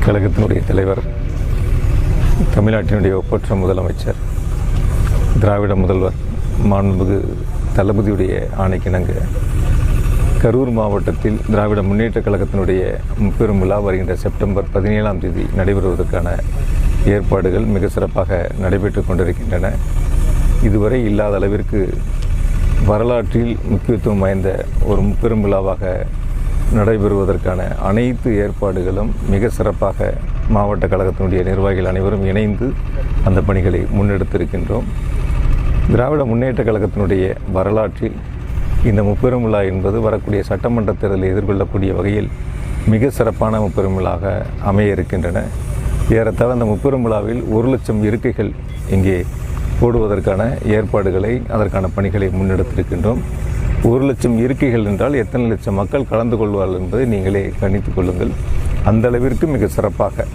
கழகத்தினுடைய தலைவர், தமிழ்நாட்டினுடைய ஒப்பற்ற முதலமைச்சர், திராவிட முதல்வர் மாண்புமிகு தளபதியுடைய ஆணைக்கிணங்க கரூர் மாவட்டத்தில் திராவிட முன்னேற்றக் கழகத்தினுடைய முப்பெரும் விழா வருகின்ற செப்டம்பர் 17ஆம் தேதி நடைபெறுவதற்கான ஏற்பாடுகள் மிக சிறப்பாக நடைபெற்று கொண்டிருக்கின்றன. இதுவரை இல்லாத அளவிற்கு வரலாற்றில் முக்கியத்துவம் வாய்ந்த ஒரு முப்பெரும் விழாவாக நடைபெறுவதற்கான அனைத்து ஏற்பாடுகளும் மிக சிறப்பாக மாவட்ட கழகத்தினுடைய நிர்வாகிகள் அனைவரும் இணைந்து அந்த பணிகளை முன்னெடுத்திருக்கின்றோம். திராவிட முன்னேற்றக் கழகத்தினுடைய வரலாற்றில் இந்த முப்பெரும் விழா என்பது வரக்கூடிய சட்டமன்ற தேர்தலை எதிர்கொள்ளக்கூடிய வகையில் மிக சிறப்பான முப்பெரும் விழாவாக அமைய இருக்கின்றன. ஏறத்தாழ அந்த முப்பெரும் விழாவில் 1,00,000 இருக்கைகள் இங்கே போடுவதற்கான ஏற்பாடுகளை, அதற்கான பணிகளை முன்னெடுத்திருக்கின்றோம். 1,00,000 இருக்கைகள் என்றால் எத்தனை லட்சம் மக்கள் கலந்து கொள்வார்கள் என்பதை நீங்களே கணித்துக் கொள்ளுங்கள். அந்த அளவிற்கு மிக சிறப்பாக